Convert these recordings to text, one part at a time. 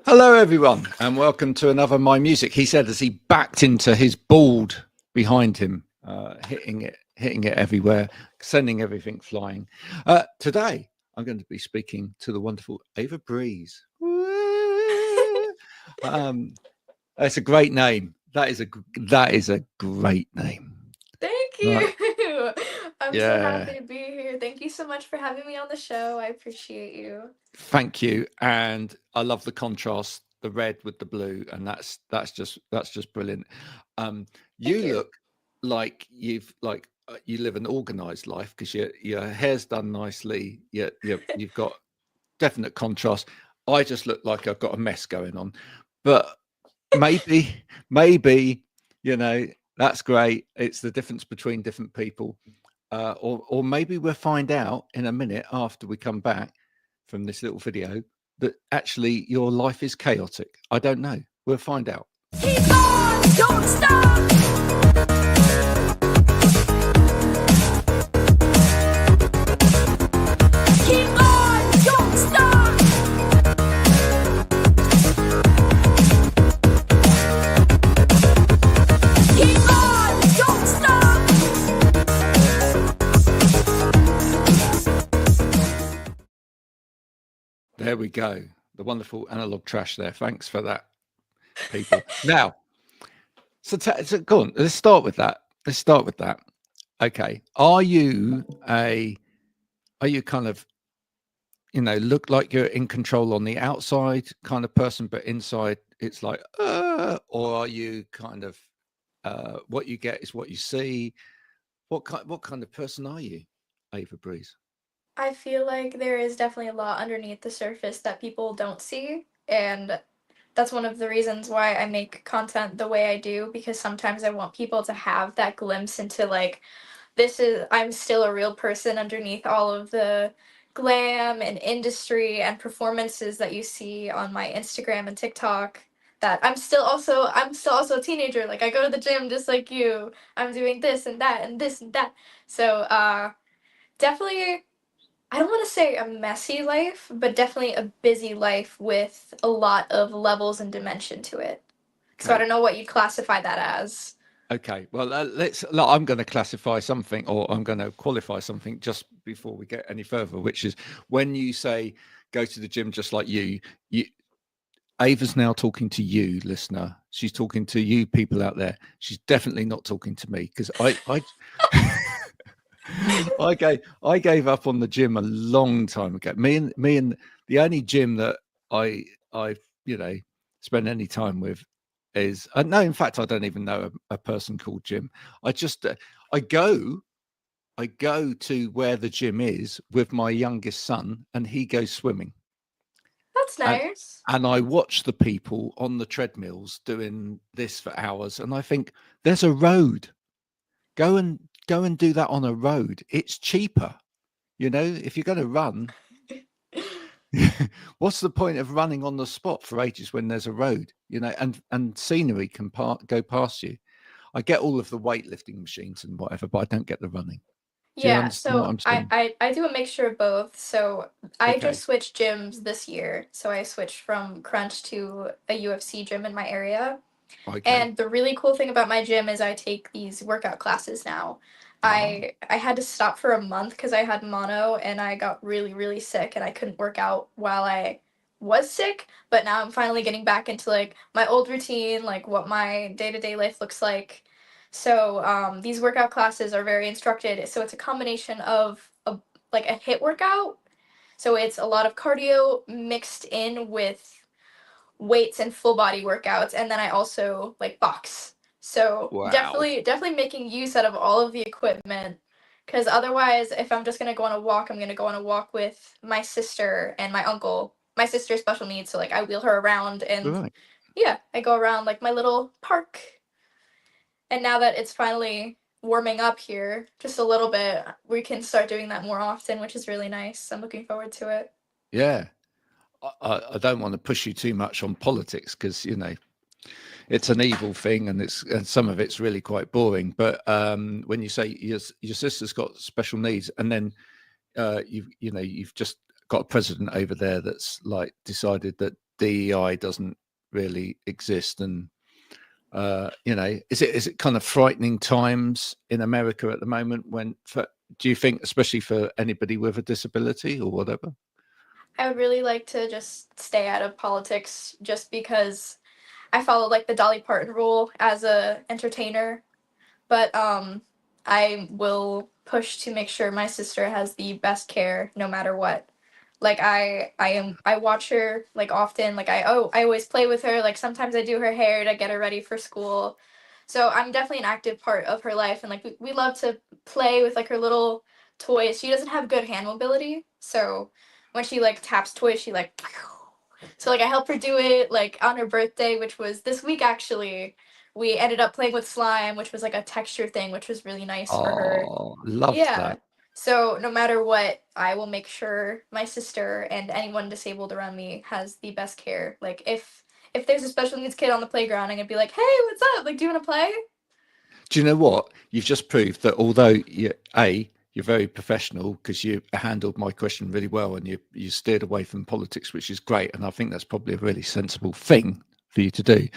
Hello, everyone, and welcome to another MyMusic. He said as he backed into his board behind him, hitting it everywhere, sending everything flying. Today, I'm going to be speaking to the wonderful Ava Breeze. Um, that's a great name. That is a great name. Thank Right? you. I'm so Yeah. happy to be here. Thank you so much for having me on the show. I appreciate you. Thank you, and I love the contrast, the red with the blue, and that's just brilliant. Thank You you. look like you live an organized life because your hair's done nicely. You've got definite contrast. I just look like I've got a mess going on, but maybe that's great. It's the difference between different people, or maybe we'll find out in a minute after we come back from this little video that actually your life is chaotic. I don't know. We'll find out. Keep on, don't stop. Keep on, don't stop. Keep on, don't stop. There we go. The wonderful analog trash there. Thanks for that, people. Now, so go on. Let's start with that. Let's start with that. Okay. Are you kind of look like you're in control on the outside kind of person, but inside it's like, or are you kind of, what you get is what you see? What kind of person are you, Ava Breeze? I feel like there is definitely a lot underneath the surface that people don't see. And that's one of the reasons why I make content the way I do, because sometimes I want people to have that glimpse into like, I'm still a real person underneath all of the glam and industry and performances that you see on my Instagram and TikTok. That I'm still also a teenager. Like I go to the gym just like you. I'm doing this and that and this and that. So definitely, I don't want to say a messy life, but definitely a busy life with a lot of levels and dimension to it. So I Okay. don't know what you'd classify that as. Okay. Well, I'm going to classify something, or I'm going to qualify something just before we get any further, which is when you say go to the gym just like you, Ava's now talking to you, listener. She's talking to you, people out there. She's definitely not talking to me because I gave up on the gym a long time ago. Me and the only gym that I you know spend any time with is no. In fact, I don't even know a person called Jim. I just I go I go to where the gym is with my youngest son, and he goes swimming, That's and nice. and I watch the people on the treadmills doing this for hours, and I think there's a road. Go and do that on a road. It's cheaper. If you're going to run, what's the point of running on the spot for ages when there's a road? And scenery can go past you. I get all of the weightlifting machines and whatever, but I don't get the running. Do you Yeah, understand what so I'm I, saying? I I do a mixture of both. So I Okay. just switched gyms this year. So I switched from Crunch to a UFC gym in my area. Okay. And the really cool thing about my gym is I take these workout classes now. Ah. I had to stop for a month because I had mono and I got really, really sick and I couldn't work out while I was sick. But now I'm finally getting back into like my old routine, like what my day-to-day life looks like. So these workout classes are very instructed. So it's a combination of like a hit workout. So it's a lot of cardio mixed in with weights and full body workouts, and then I also like box. So Wow. definitely making use out of all of the equipment, because otherwise if I'm just going to go on a walk, I'm going to go on a walk with my sister and my uncle. My sister's special needs, so like I wheel her around, and Right. yeah, I go around like my little park. And now that it's finally warming up here just a little bit, we can start doing that more often, which is really nice. I'm looking forward to it. Yeah. I don't want to push you too much on politics because it's an evil thing, and some of it's really quite boring. But when you say your sister's got special needs, and then you've just got a president over there that's like decided that DEI doesn't really exist, and is it kind of frightening times in America at the moment? Do you think, especially for anybody with a disability or whatever? I would really like to just stay out of politics just because I follow like the Dolly Parton rule as a entertainer, but I will push to make sure my sister has the best care no matter what. Like I watch her like often, like I always play with her, like sometimes I do her hair to get her ready for school. So I'm definitely an active part of her life, and like we love to play with like her little toys. She doesn't have good hand mobility, so when she like taps toys, she like so like I helped her do it like on her birthday, which was this week actually. We ended up playing with slime, which was like a texture thing, which was really nice for her. Oh, love Yeah. that. So no matter what, I will make sure my sister and anyone disabled around me has the best care. Like if there's a special needs kid on the playground, I'm gonna be like, "Hey, what's up? Like, do you want to play?" Do you know what? You've just proved that although you're very professional because you handled my question really well and you steered away from politics, which is great. And I think that's probably a really sensible thing for you to do.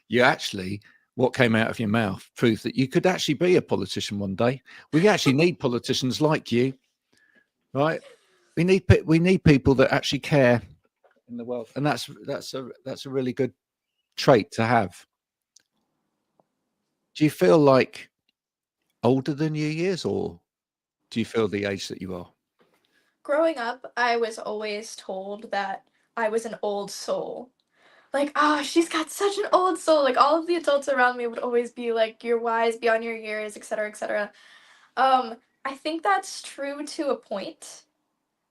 You actually, what came out of your mouth proved that you could actually be a politician one day. We actually need politicians like you, right? We need people that actually care in the world, and that's a really good trait to have. Do you feel like older than your years, or do you feel the age that you are? Growing up, I was always told that I was an old soul. Like, ah, she's got such an old soul. Like all of the adults around me would always be like, "You're wise beyond your years," etc., etc. I think that's true to a point,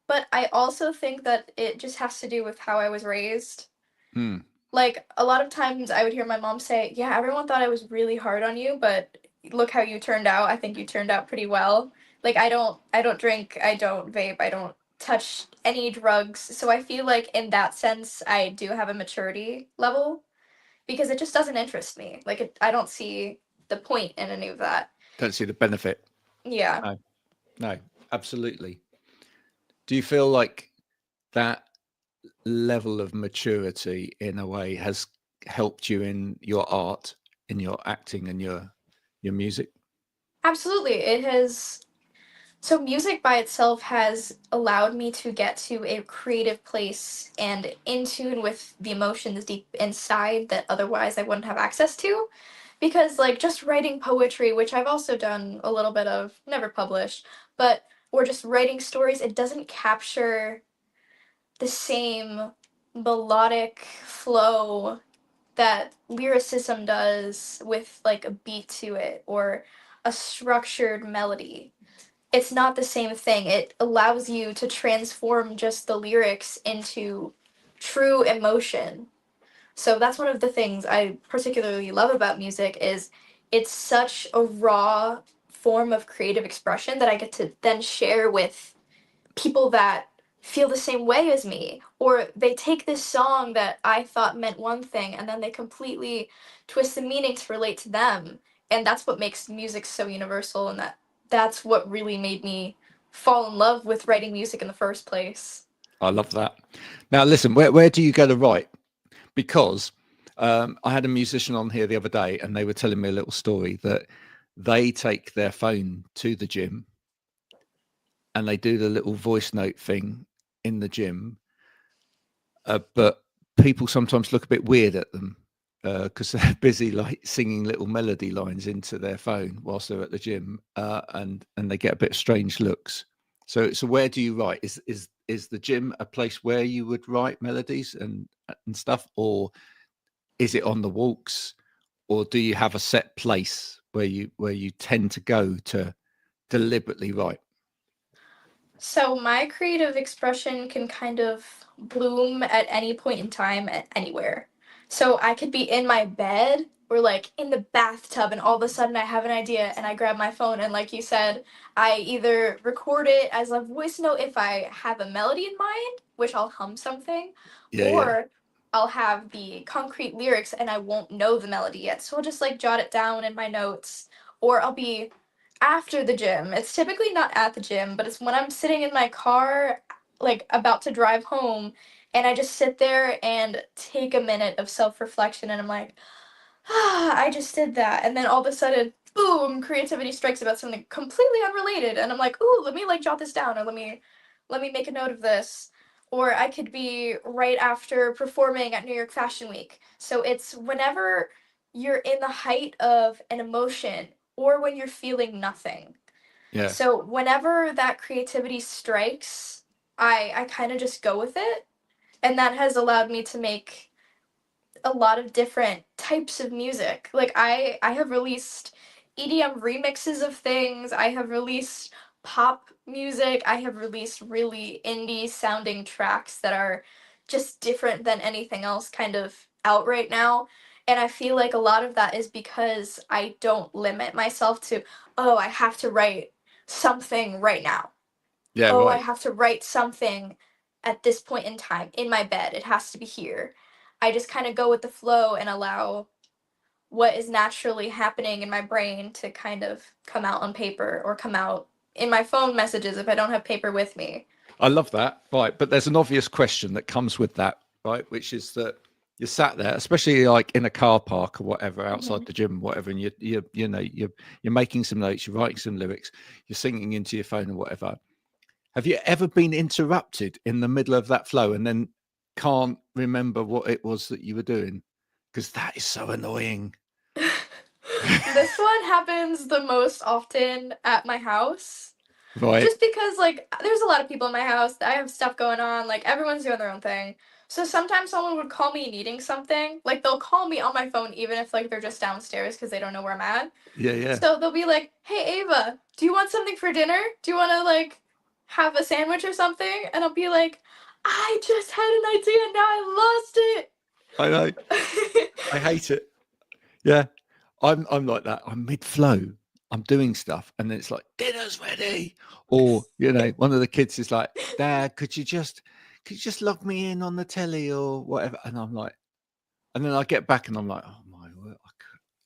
but I also think that it just has to do with how I was raised. Hmm. Like a lot of times I would hear my mom say, "Yeah, everyone thought I was really hard on you, but look how you turned out. I think you turned out pretty well." Like I don't drink, I don't vape, I don't touch any drugs. So I feel like in that sense I do have a maturity level because it just doesn't interest me. Like I don't see the point in any of that. Don't see the benefit. Yeah. No, no, absolutely. Do you feel like that level of maturity, in a way, has helped you in your art, in your acting, and your music? Absolutely. It has. So music by itself has allowed me to get to a creative place and in tune with the emotions deep inside that otherwise I wouldn't have access to. Because like just writing poetry, which I've also done a little bit of, never published, but or just writing stories, it doesn't capture the same melodic flow that lyricism does with like a beat to it or a structured melody. It's not the same thing. It allows you to transform just the lyrics into true emotion. So that's one of the things I particularly love about music is it's such a raw form of creative expression that I get to then share with people that feel the same way as me, or they take this song that I thought meant one thing and then they completely twist the meaning to relate to them. And that's what makes music so universal, and that's what really made me fall in love with writing music in the first place. I love that. Now, listen, where do you go to write? Because I had a musician on here the other day, and they were telling me a little story that they take their phone to the gym and they do the little voice note thing in the gym, but people sometimes look a bit weird at them because they're busy like singing little melody lines into their phone whilst they're at the gym, and they get a bit strange looks. So where do you write? Is the gym a place where you would write melodies and stuff, or is it on the walks, or do you have a set place where you tend to go to deliberately write? So my creative expression can kind of bloom at any point in time at anywhere. So I could be in my bed or like in the bathtub and all of a sudden I have an idea and I grab my phone and like you said, I either record it as a voice note if I have a melody in mind, which I'll hum something, Yeah, yeah, or I'll have the concrete lyrics and I won't know the melody yet. So I'll just like jot it down in my notes, or I'll be after the gym. It's typically not at the gym, but it's when I'm sitting in my car, like about to drive home, and I just sit there and take a minute of self-reflection, and I'm like, ah, I just did that. And then all of a sudden, boom, creativity strikes about something completely unrelated. And I'm like, ooh, let me like jot this down, or let me make a note of this. Or I could be right after performing at New York Fashion Week. So it's whenever you're in the height of an emotion or when you're feeling nothing. Yeah. So whenever that creativity strikes, I kind of just go with it. And that has allowed me to make a lot of different types of music. Like I have released EDM remixes of things. I have released pop music. I have released really indie sounding tracks that are just different than anything else kind of out right now. And I feel like a lot of that is because I don't limit myself to, oh, I have to write something right now. Yeah. Oh, I Right. have to write something at this point in time in my bed. It has to be here. I just kind of go with the flow and allow what is naturally happening in my brain to kind of come out on paper or come out in my phone messages if I don't have paper with me. I love that. Right. But there's an obvious question that comes with that, right? Which is that you're sat there, especially like in a car park or whatever, outside Hmm. the gym, whatever, and you're making some notes, you're writing some lyrics, you're singing into your phone or whatever. Have you ever been interrupted in the middle of that flow and then can't remember what it was that you were doing? Because that is so annoying. This one happens the most often at my house. Right. Just because, like, there's a lot of people in my house. I have stuff going on. Like, everyone's doing their own thing. So sometimes someone would call me needing something. Like, they'll call me on my phone even if, like, they're just downstairs because they don't know where I'm at. Yeah. Yeah. So they'll be like, "Hey, Ava, do you want something for dinner? Do you want to, like, have a sandwich or something?" And I'll be like, "I just had an idea. Now I lost I know. it." I hate it. Yeah. I'm like that. I'm mid flow. I'm doing stuff, and then it's like dinner's ready, or one of the kids is like, "Dad, could you just log me in on the telly or whatever?" And I'm like, and then I get back and I'm like, "Oh my word!"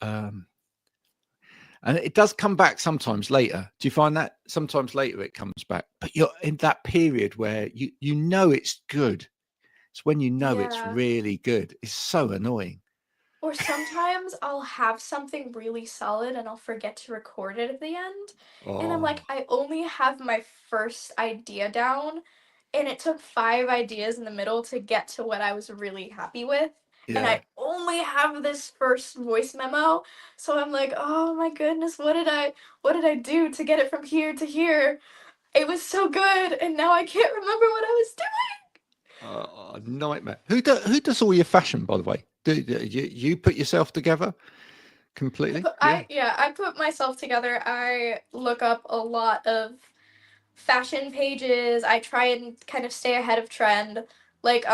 And it does come back sometimes later. Do you find that sometimes later it comes back, but you're in that period where you know it's good. It's when you know it's Yeah. really good. It's so annoying. Or sometimes I'll have something really solid and I'll forget to record it at the end. And I'm Oh, like, I only have my first idea down, and it took 5 ideas in the middle to get to what I was really happy with. And yeah. I only have this first voice memo. So I'm like, oh my goodness, what did I do to get it from here to here? It was so good, and now I can't remember what I was Nightmare. Who does all your fashion, by the way? Do you put yourself together completely? Yeah. I put myself together. I look up a lot of fashion pages. I try and kind of stay ahead of trend. Like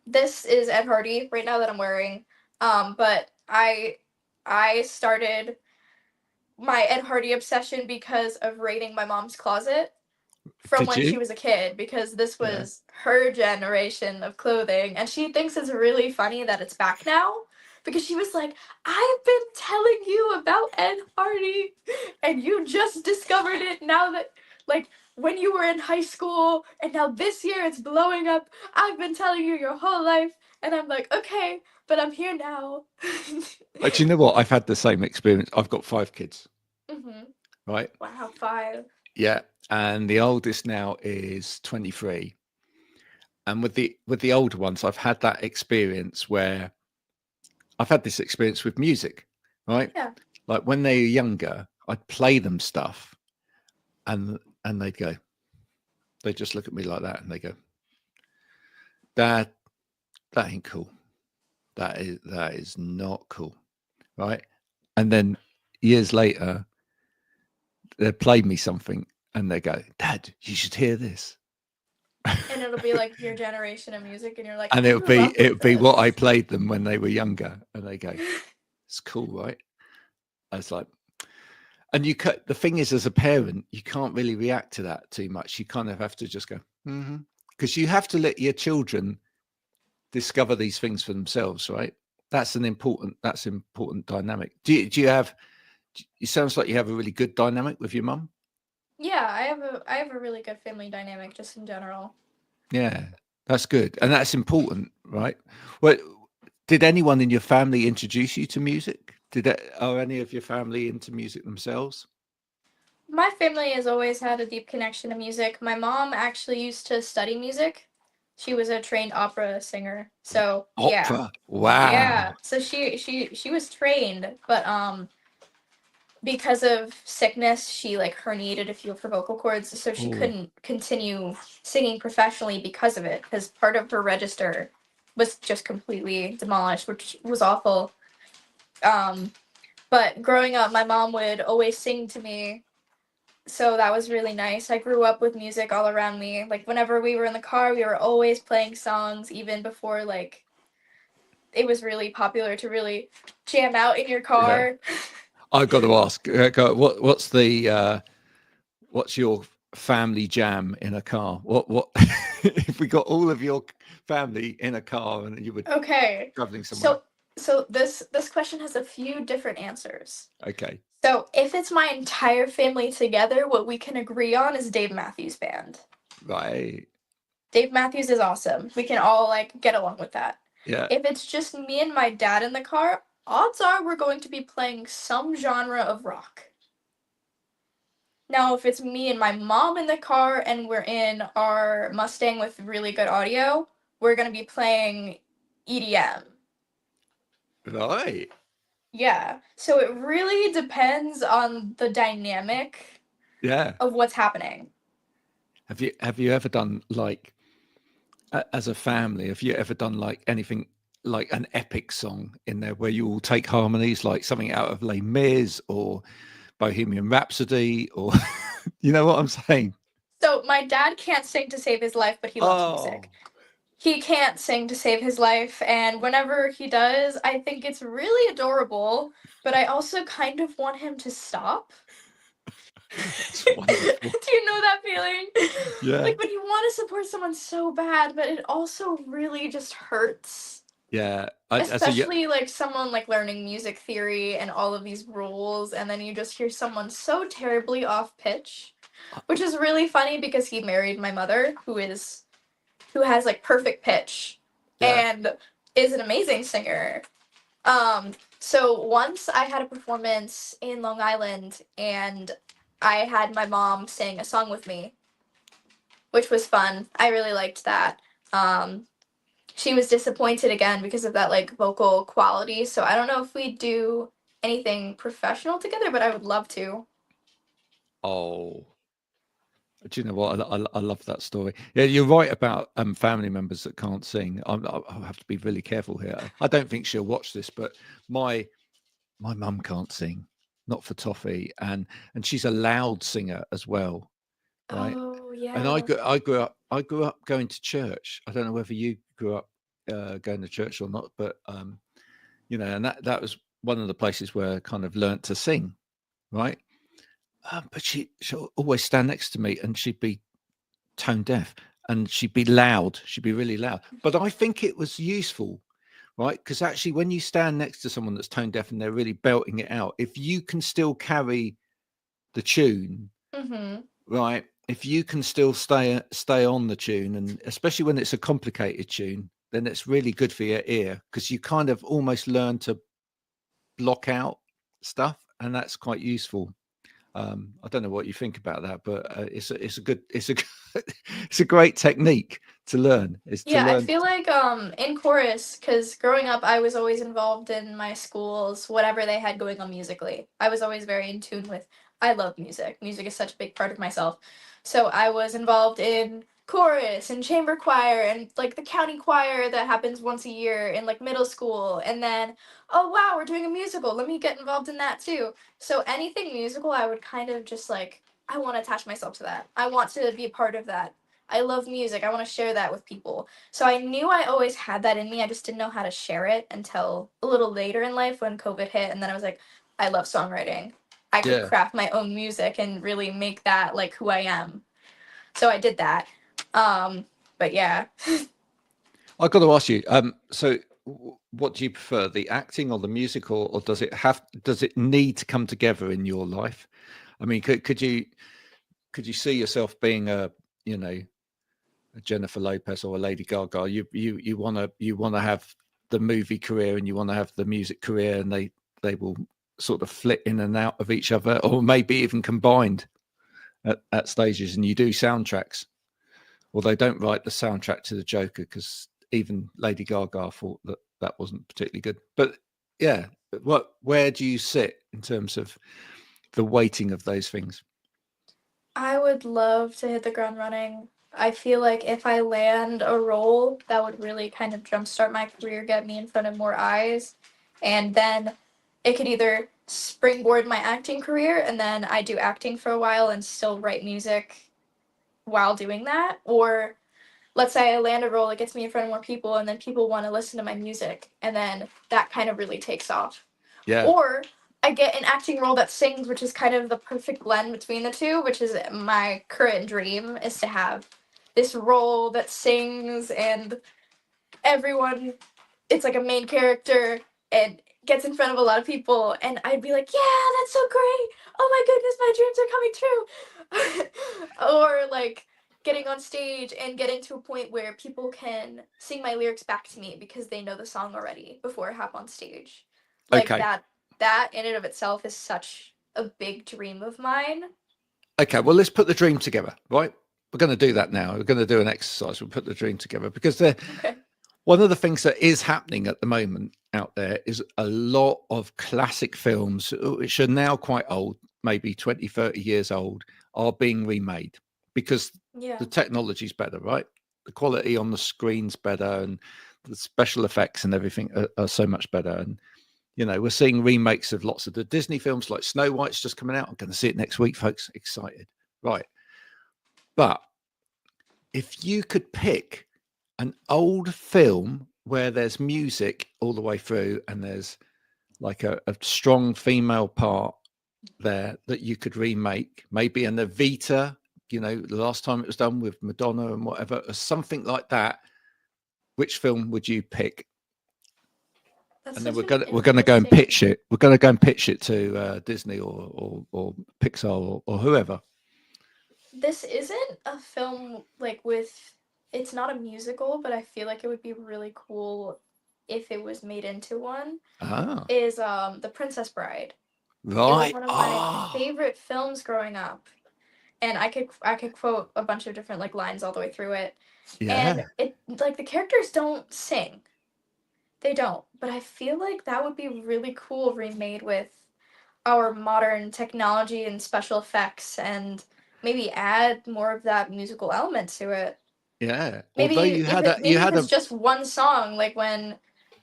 this is Ed Hardy right now that I'm wearing. But I started my Ed Hardy obsession because of raiding my mom's closet from Did when she you? was a kid, because this Yeah. was her generation of clothing, and she thinks it's really funny that it's back now, because she was like, I've been telling you about Ed Hardy and you just discovered it now that, like, when you were in high school, and now this year it's blowing up. I've been telling you your whole life. And I'm like, okay, but I'm here now. Do you know what? I've had the same experience. I've got 5 kids, Hmm. right? Wow, 5. Yeah. And the oldest now is 23. And with the older ones, I've had that experience where I've had this experience with music, right? Yeah. Like when they were younger, I'd play them stuff and they'd just look at me like that and they go, Dad, that ain't cool. That is not cool. Right. And then years later, they play me something and they go, Dad, you should hear this. And it'll be like your generation of music, and you're like, And I it'll grew be up with it'll be what I this. played them when they were younger. And they go, it's cool, right? I was like, and the thing is, as a parent, you can't really react to that too much. You kind of have to just go, because you have to let your children discover these things for themselves, right? That's important dynamic. Do you have? It sounds like you have a really good dynamic with your mum. Yeah, I have a really good family dynamic just in general. Yeah. That's good, and that's important, right? Well, did anyone in your family introduce you to music? Are any of your family into music themselves? My family has always had a deep connection to music. My mom actually used to study music. She was a trained opera singer. So, yeah. Opera. Wow. Yeah. So she was trained, but because of sickness, she like herniated a few of her vocal cords, so she Oh, couldn't continue singing professionally because of it, because part of her register was just completely demolished, which was awful. Um, but growing up, my mom would always sing to me, so that was really nice. I grew up with music all around me. Like whenever we were in the car, we were always playing songs, even before like it was really popular to really jam out in your yeah. car. I've got to ask, what's your family jam in a car? What if we got all of your family in a car and you were Okay. traveling somewhere? So this question has a few different answers. Okay, So if it's my entire family together, what we can agree on is Dave Matthews Band. right, Dave Matthews is awesome. We can all like get along with that. yeah, If it's just me and my dad in the car, odds are we're going to be playing some genre of rock. Now, if it's me and my mom in the car and we're in our Mustang with really good audio, we're going to be playing EDM. right, Yeah. So it really depends on the dynamic yeah. of what's happening. Have you ever done like as a family? Have you ever done like anything like an epic song in there where you all take harmonies, like something out of Les Mis or Bohemian Rhapsody, or you know what I'm saying? So my dad can't sing to save his life, but he loves Oh, music. He can't sing to save his life, and whenever he does, I think it's really adorable, but I also kind of want him to stop. that's Do wonderful. you know that feeling? Yeah, Like when you want to support someone so bad, but it also really just hurts. yeah. Especially like someone like learning music theory and all of these rules, and then you just hear someone so terribly off pitch, which is really funny because he married my mother, who has like perfect pitch Yeah. and is an amazing singer. So once I had a performance in Long Island and I had my mom sing a song with me, which was fun. I really liked that. Um, she was disappointed again because of that like vocal quality. So I don't know if we do anything professional together, but I would love to. Oh, do you know what? I love that story. Yeah, you're right about family members that can't sing. I'll have to be really careful here. I don't think she'll watch this, but my my mum can't sing, not for toffee, and she's a loud singer as well, right? Oh And yeah. I grew up going to church. I don't know whether you grew up going to church or not, but and that was one of the places where I kind of learnt to sing, right? But she'll always stand next to me, and she'd be tone deaf, and she'd be loud. She'd be really loud. But I think it was useful, right? Because actually, when you stand next to someone that's tone deaf and they're really belting it out, if you can still carry the tune, Mhm. right? If you can still stay on the tune, and especially when it's a complicated tune, then it's really good for your ear because you kind of almost learn to block out stuff, and that's quite useful. I don't know what you think about that, but it's a good it's a great technique to learn. Is to Yeah, I learn. feel like in chorus, because growing up I was always involved in my school's whatever they had going on musically. I was always very in tune with I love music. Music is such a big part of myself. So I was involved in chorus and chamber choir and like the county choir that happens once a year in like middle school, and then oh wow, we're doing a musical. Let me get involved in that too. So anything musical I would kind of just like I want to attach myself to that. I want to be a part of that. I love music. I want to share that with people. So I knew I always had that in me. I just didn't know how to share it until a little later in life when COVID hit. And then I was like, I love songwriting. I could Yeah, craft my own music and really make that like who I am. So I did that. Um, but yeah. I've got to ask you. So what do you prefer, the acting or the music, or does it need to come together in your life? I mean, could you see yourself being a Jennifer Lopez or a Lady Gaga. You want to have the movie career and you want to have the music career, and they will sort of flit in and out of each other, or maybe even combined at stages. And you do soundtracks. Well, they don't write the soundtrack to the Joker because even Lady Gaga thought that wasn't particularly good. But yeah, where do you sit in terms of the weighting of those things? I would love to hit the ground running. I feel like if I land a role, that would really kind of jumpstart my career, get me in front of more eyes, and then it could either springboard my acting career, and then I do acting for a while and still write music while doing that, or let's say I land a role that gets me in front of more people, and then people want to listen to my music, and then that kind of really takes off. Yeah. Or I get an acting role that sings, which is kind of the perfect blend between the two, which is my current dream, is to have this role that sings and everyone, it's like a main character and gets in front of a lot of people, and I'd be like, yeah, that's so great. Oh my goodness, my dreams are coming true. Or like getting on stage and getting to a point where people can sing my lyrics back to me because they know the song already before I hop on stage. Like Okay. that in and of itself is such a big dream of mine. Okay. Well, let's put the dream together, right? We're going to do that now. We're going to do an exercise. We'll put the dream together because Okay. one of the things that is happening at the moment out there is a lot of classic films, which are now quite old, maybe 20, 30 years old, are being remade because Yeah. the technology's better, right? The quality on the screen's better and the special effects and everything are so much better. And, we're seeing remakes of lots of the Disney films, like Snow White's just coming out. I'm going to see it next week, folks. Excited. Right. But if you could pick an old film where there's music all the way through and there's like a strong female part there that you could remake, maybe an Evita, the last time it was done with Madonna and whatever, or something like that, which film would you pick? That's And then such we're gonna go and interesting. pitch it. We're gonna go and pitch it to Disney or Pixar or whoever. This isn't a film like with, it's not a musical, but I feel like it would be really cool if it was made into one. Ah, Is The Princess Bride. It was right. one of my Ah, favorite films growing up. And I could quote a bunch of different like lines all the way through it. yeah, And it like the characters don't sing. They don't. But I feel like that would be really cool remade with our modern technology and special effects, and maybe add more of that musical element to it. yeah. Although Maybe if it you maybe if had it's a just one song, like when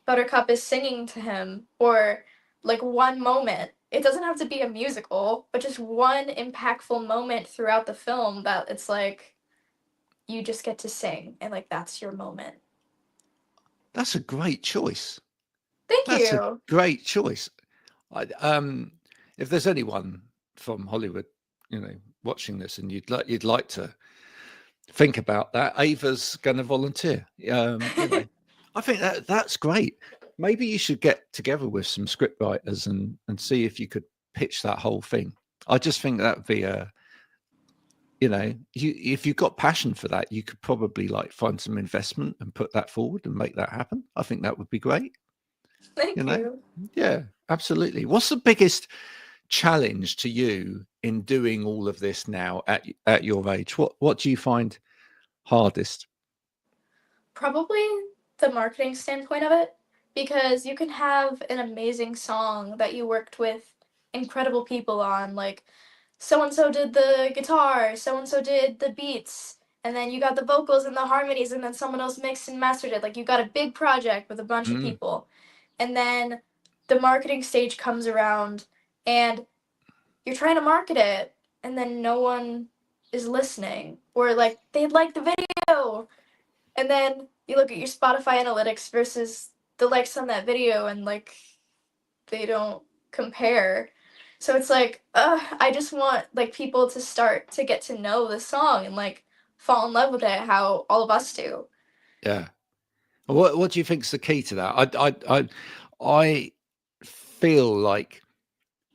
Buttercup is singing to him, or like one moment. It doesn't have to be a musical, but just one impactful moment throughout the film that it's like you just get to sing and like that's your moment. that's a great choice. Thank That's a you. great choice. If there's anyone from Hollywood, watching this, and you'd like to think about that, Ava's going to volunteer. I think that's great. Maybe you should get together with some script writers and see if you could pitch that whole thing. I just think that'd be if you've got passion for that, you could probably like find some investment and put that forward and make that happen. I think that would be great. Thank you. Yeah, absolutely. What's the biggest challenge to you in doing all of this now at your age? What do you find hardest? Probably the marketing standpoint of it, because you can have an amazing song that you worked with incredible people on, like so and so did the guitar, so and so did the beats, and then you got the vocals and the harmonies, and then someone else mixed and mastered it. Like you got a big project with a bunch of Mm, people, and then the marketing stage comes around, and you're trying to market it, and then no one is listening, or like they like the video, and then you look at your Spotify analytics versus the likes on that video, and like they don't compare. So it's like, I just want like people to start to get to know the song and like fall in love with it, how all of us do. yeah. What do you think's the key to that? I feel like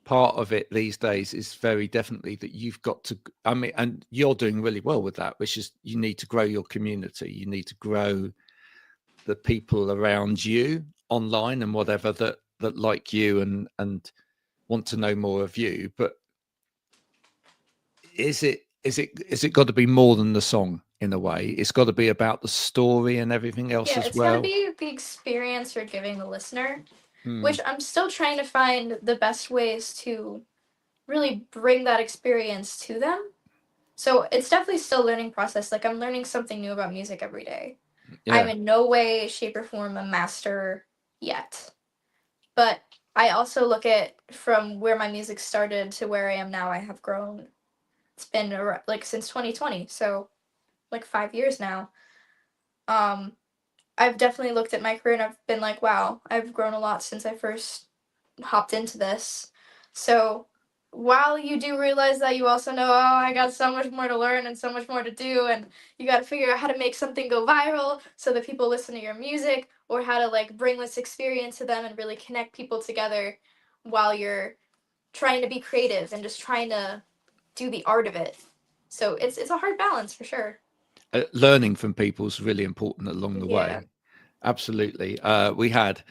part of it these days is very definitely that you've got to, I mean, and you're doing really well with that, which is you need to grow your community. You need to grow the people around you online and whatever that like you and want to know more of you. But is it got to be more than the song in a way? It's got to be about the story and everything else Yeah, as it's got to well. be the experience you're giving the listener, Hmm. which I'm still trying to find the best ways to really bring that experience to them. So it's definitely still a learning process. Like I'm learning something new about music every day. I'm Yeah. in no way, shape, or form a master yet. But I also look at from where my music started to where I am now, I have grown. It's been like since 2020, so like 5 years now. Um, I've definitely looked at my career and I've been like, wow, I've grown a lot since I first hopped into this. So while you do realize that, you also know, oh, I got so much more to learn and so much more to do, and you got to figure out how to make something go viral so that people listen to your music, or how to like bring this experience to them and really connect people together while you're trying to be creative and just trying to do the art of it. So it's a hard balance for sure. Learning from people is really important along the Yeah. way. Absolutely. We had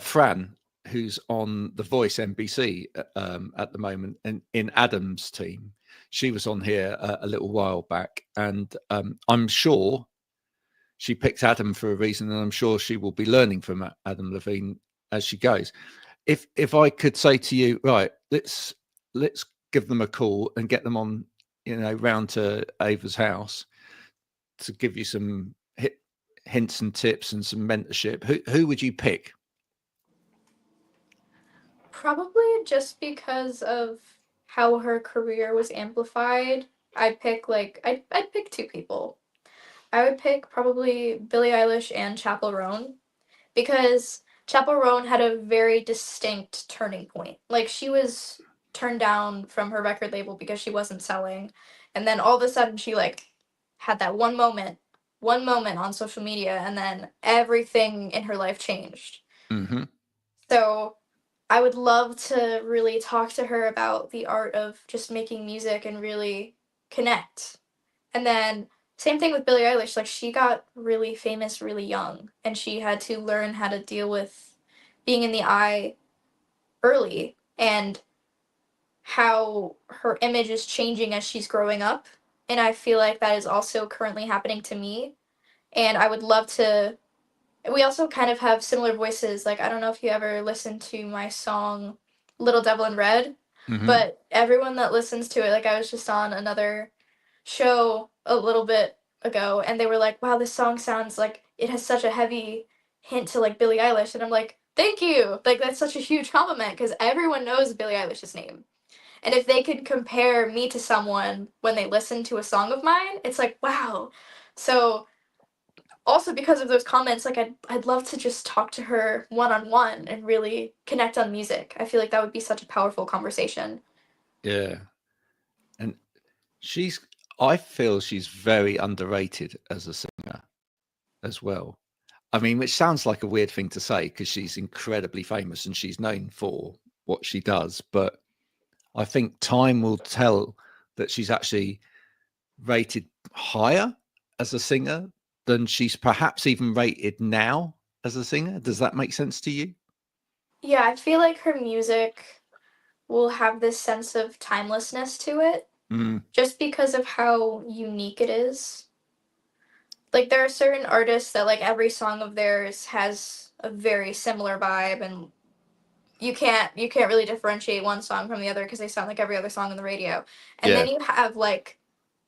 Fran, who's on The Voice NBC at the moment, and in Adam's team. She was on here a little while back, and I'm sure she picked Adam for a reason, and I'm sure she will be learning from Adam Levine as she goes. If I could say to you, right, let's give them a call and get them on, round to Ava's house to give you some hints and tips and some mentorship, who would you pick? Probably just because of how her career was amplified. I'd pick two people. I would pick probably Billie Eilish and Chappell Roan, because Chappell Roan had a very distinct turning point. Like she was turned down from her record label because she wasn't selling, and then all of a sudden she like had that one moment on social media, and then everything in her life changed. Hmm. So I would love to really talk to her about the art of just making music and really connect. And then same thing with Billie Eilish, like she got really famous really young and she had to learn how to deal with being in the eye early, and how her image is changing as she's growing up. And I feel like that is also currently happening to me. And I would love to, we also kind of have similar voices. Like I don't know if you ever listened to my song Little Devil in Red, Hmm. but everyone that listens to it, like I was just on another show a little bit ago and they were like, wow, this song sounds like it has such a heavy hint to like Billie Eilish. And I'm like, thank you. Like that's such a huge compliment because everyone knows Billie Eilish's name. And if they could compare me to someone when they listen to a song of mine, it's like, wow. So also because of those comments, like I'd love to just talk to her one on one and really connect on music. I feel like that would be such a powerful conversation. Yeah, and she's I feel she's very underrated as a singer as well. I mean, which sounds like a weird thing to say because she's incredibly famous and she's known for what she does, but I think time will tell that she's actually rated higher as a singer than she's perhaps even rated now as a singer. Does that make sense to you? Yeah, I feel like her music will have this sense of timelessness to it Mm, just because of how unique it is. Like there are certain artists that like every song of theirs has a very similar vibe, and you can't really differentiate one song from the other because they sound like every other song on the radio. And then yeah. you have like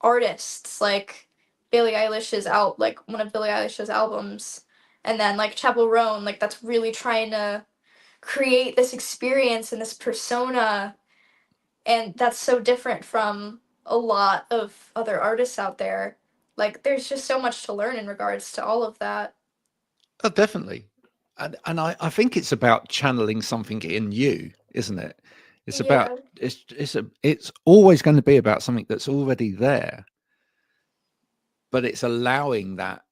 artists like Billie Eilish's out like one of Billie Eilish's albums, and then like Chappell Roan, like that's really trying to create this experience and this persona, and that's so different from a lot of other artists out there. Like there's just so much to learn in regards to all of that. Oh, definitely. And I think it's about channeling something in you, isn't it? It's about Yeah. it's always going to be about something that's already there, but it's allowing that,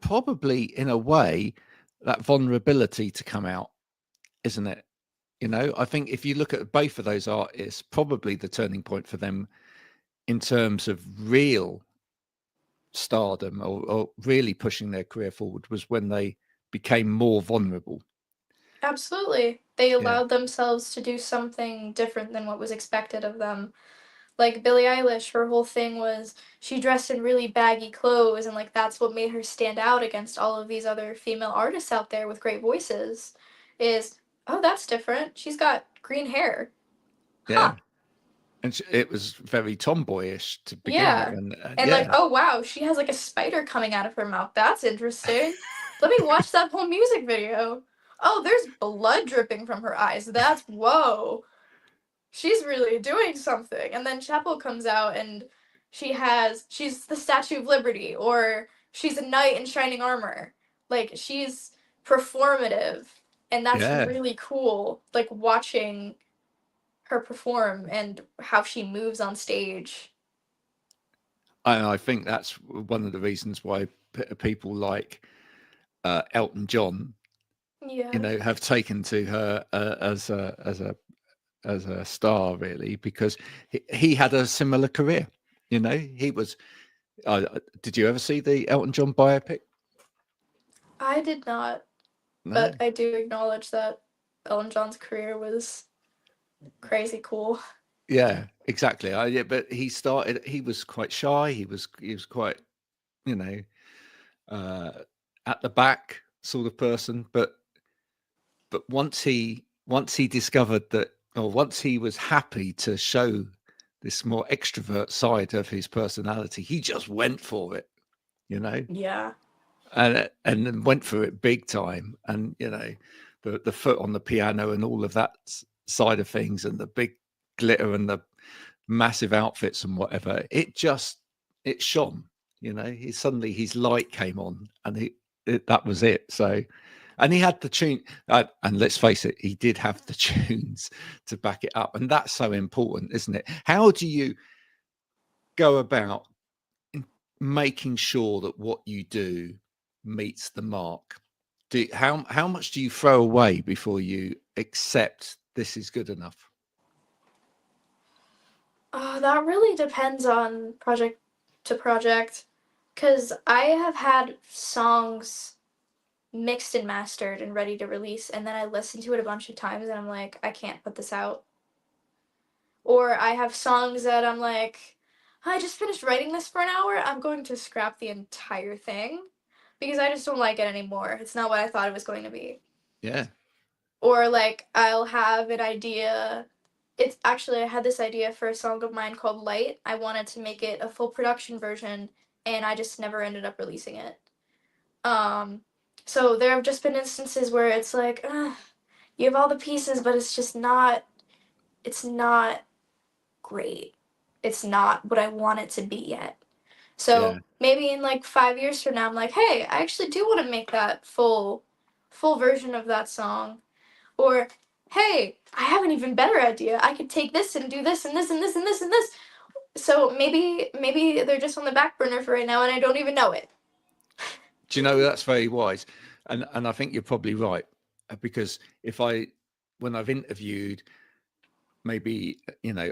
probably in a way, that vulnerability to come out, isn't it? You know, I think if you look at both of those artists, probably the turning point for them in terms of real stardom or really pushing their career forward was when they became more vulnerable. Absolutely. They Yeah. allowed themselves to do something different than what was expected of them. Like Billie Eilish, her whole thing was she dressed in really baggy clothes, and like that's what made her stand out against all of these other female artists out there with great voices. Is, oh, that's different. She's got green hair. Huh. Yeah. And it was very tomboyish to begin with. Yeah. And And like, yeah. oh wow, she has like a spider coming out of her mouth. That's interesting. Let me watch that whole music video. Oh, there's blood dripping from her eyes. That's whoa. She's really doing something. And then Chapel comes out and she's the Statue of Liberty, or she's a knight in shining armor. Like she's performative, and that's Yeah. really cool. Like watching her perform and how she moves on stage. I think that's one of the reasons why people like Elton John, you Yeah. know, have taken to her as a star, really, because he had a similar career. You know, he was. Did you ever see the Elton John biopic? I did not, No. but I do acknowledge that Elton John's career was crazy cool. Yeah, exactly. Yeah, but he started. He was quite shy. He was quite, you know, uh, at the back sort of person. But once he discovered that, or once he was happy to show this more extrovert side of his personality, he just went for it, you know, Yeah. and then went for it big time. And you know, the foot on the piano and all of that side of things, and the big glitter and the massive outfits and whatever, it shone. You know, he suddenly his light came on, and that was it. So, and he had the tune, and let's face it, he did have the tunes to back it up, and that's so important, isn't it? How do you go about making sure that what you do meets the mark? How much do you throw away before you accept this is good enough? That really depends on project to project, because I have had songs mixed and mastered and ready to release, and then I listen to it a bunch of times and I'm like, I can't put this out. Or I have songs that I'm like, I just finished writing this for an hour, I'm going to scrap the entire thing because I just don't like it anymore. It's not what I thought it was going to be. Yeah, Or like I'll have an idea. It's actually I had this idea for a song of mine called Light. I wanted to make it a full production version and I just never ended up releasing it. Um so there have just been instances where it's like, you have all the pieces but it's not great. It's not what I want it to be yet. yeah. So maybe in like 5 years from now I'm like, hey, I actually do want to make that full version of that song. Or, hey, I have an even better idea. I could take this and do this and this and this and this and this. So maybe they're just on the back burner for right now and I don't even know it. Do you know, that's very wise, and I think you're probably right, because when I've interviewed maybe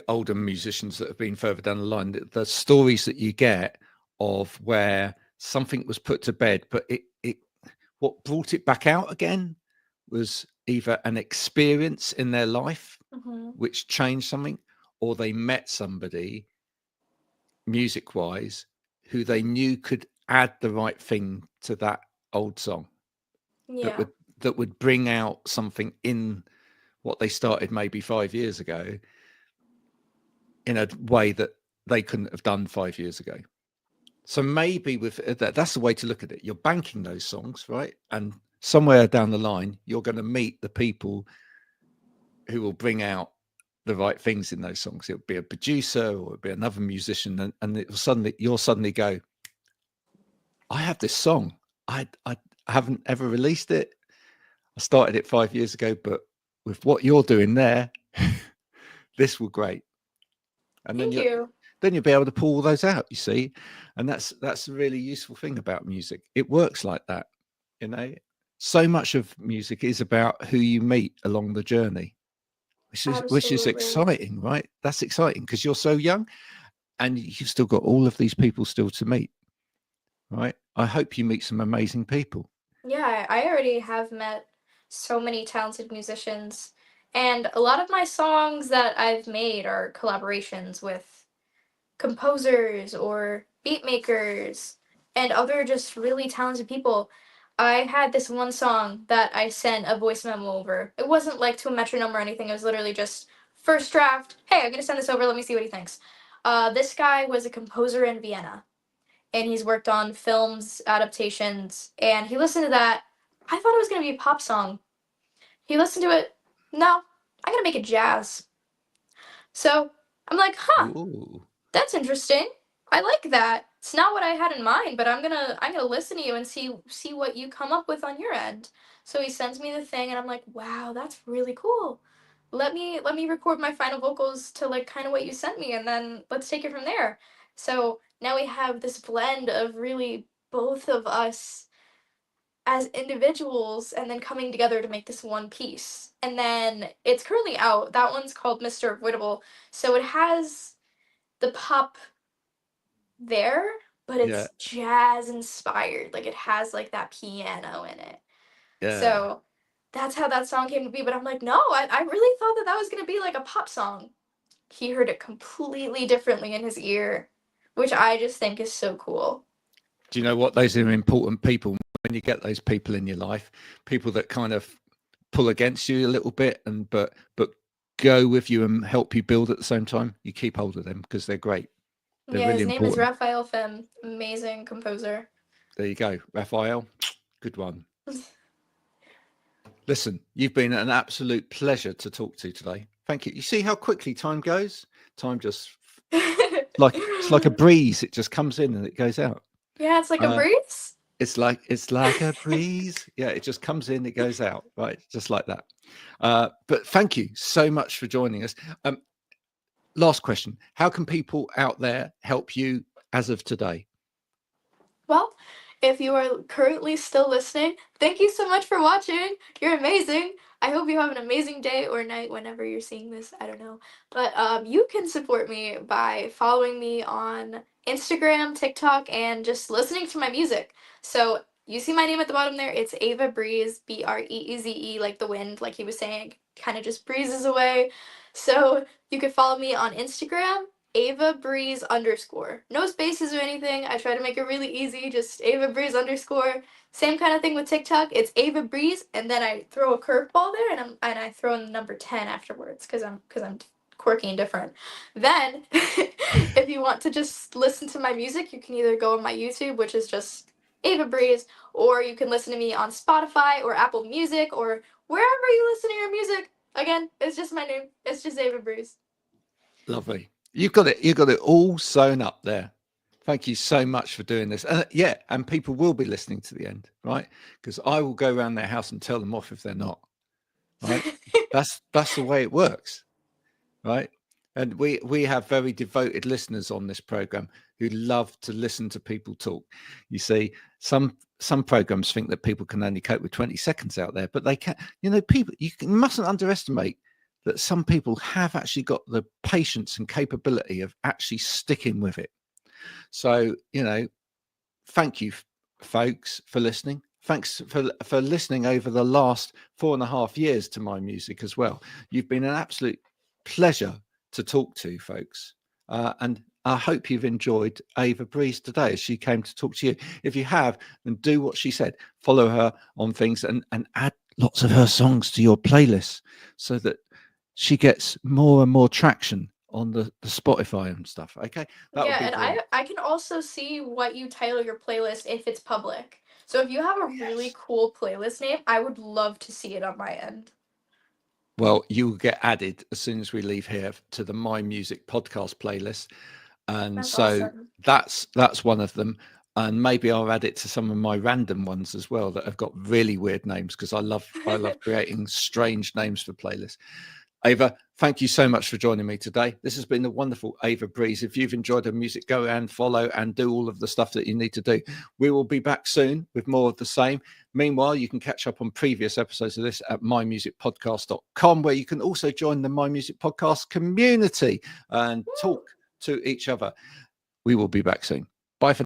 older musicians that have been further down the line, the stories that you get of where something was put to bed, but it what brought it back out again was either an experience in their life Mm-hmm. which changed something, or they met somebody music wise who they knew could add the right thing to that old song that Yeah. would bring out something in what they started maybe 5 years ago in a way that they couldn't have done 5 years ago. So maybe with that's the way to look at it. You're banking those songs, right? And somewhere down the line, you're going to meet the people who will bring out the right things in those songs. It'll be a producer or it'll be another musician, and you'll suddenly go, I have this song. I haven't ever released it. I started it 5 years ago, but with what you're doing there, this will great. And Thank you. then you'll be able to pull all those out, you see. And that's a really useful thing about music. It works like that, you know. So much of music is about who you meet along the journey. which is Absolutely. exciting, right? That's exciting because you're so young and you've still got all of these people still to meet, right? I hope you meet some amazing people. Yeah, I already have met so many talented musicians, and a lot of my songs that I've made are collaborations with composers or beat makers and other just really talented people. I had this one song that I sent a voice memo over. It wasn't like to a metronome or anything. It was literally just first draft. Hey, I'm gonna send this over. Let me see what he thinks. This guy was a composer in Vienna, and he's worked on films adaptations. And he listened to that. I thought it was gonna be a pop song. He listened to it. No, I'm gonna make it jazz. So I'm like, huh, Ooh, that's interesting. I like that. It's not what I had in mind, but I'm gonna listen to you and see what you come up with on your end. So he sends me the thing and I'm like, wow, that's really cool. Let me record my final vocals to like kind of what you sent me and then let's take it from there. So now we have this blend of really both of us as individuals and then coming together to make this one piece. And then it's currently out. That one's called Mr. Avoidable. So it has the pop there, but yeah, it's jazz inspired. Like it has like that piano in it. yeah. So that's how that song came to be. But I'm like, no, I really thought that that was going to be like a pop song. He heard it completely differently in his ear, which I just think is so cool. Do you know what? Those are important people. When you get those people in your life, people that kind of pull against you a little bit, and but go with you and help you build at the same time. You keep hold of them because they're great. They're Yeah, really his name is important. Raphael Fem, amazing composer. There you go, Raphael. Good one. Listen, you've been an absolute pleasure to talk to today. Thank you. You see how quickly time goes? Time just like it's like a breeze. It just comes in and it goes out. Yeah, it's like a Uh, breeze. it's like a breeze. Yeah, it just comes in, it goes out, right? Just like that. But thank you so much for joining us. Last question: how can people out there help you as of today? Well, if you are currently still listening, thank you so much for watching. You're amazing. I hope you have an amazing day or night whenever you're seeing this. I don't know. But you can support me by following me on Instagram, TikTok, and just listening to my music. So you see my name at the bottom there. It's Ava Breeze, Breeze, like the wind, like he was saying, kind of just breezes away. So you can follow me on Instagram, Ava Breeze underscore. No spaces or anything. I try to make it really easy. Just Ava Breeze underscore. Same kind of thing with TikTok. It's Ava Breeze, and then I throw a curveball there, and I throw in the number 10 afterwards because I'm quirky and different. Then, if you want to just listen to my music, you can either go on my YouTube, which is just Ava Breeze, or you can listen to me on Spotify or Apple Music or wherever you listen to your music. Again, it's just my name. It's just Ava Breeze. Lovely. You've got it. You've got it all sewn up there. Thank you so much for doing this. Yeah, and people will be listening to the end, right? Because I will go around their house and tell them off if they're not. Right? That's the way it works, right? And we have very devoted listeners on this program who love to listen to people talk. You see, some programs think that people can only cope with 20 seconds out there, but they can. You know, people mustn't underestimate that some people have actually got the patience and capability of actually sticking with it. So, you know, thank you, folks, for listening. Thanks for listening over the last 4.5 years to my music as well. You've been an absolute pleasure to talk to, folks. And I hope you've enjoyed Ava Breeze today as she came to talk to you. If you have, then do what she said. Follow her on things and add lots of her songs to your playlist so that she gets more and more traction on the Spotify and stuff. Okay, that would Yeah, be and brilliant. I can also see what you title your playlist if it's public. So if you have a really Yes. cool playlist name, I would love to see it on my end. Well, you'll get added as soon as we leave here to the MyMusic podcast playlist, and That's so awesome. that's one of them. And maybe I'll add it to some of my random ones as well that have got really weird names because I love creating strange names for playlists. Ava, thank you so much for joining me today. This has been the wonderful Ava Breeze. If you've enjoyed her music, go and follow and do all of the stuff that you need to do. We will be back soon with more of the same. Meanwhile, you can catch up on previous episodes of this at mymusicpodcast.com, where you can also join the My Music Podcast community and talk to each other. We will be back soon. Bye for now.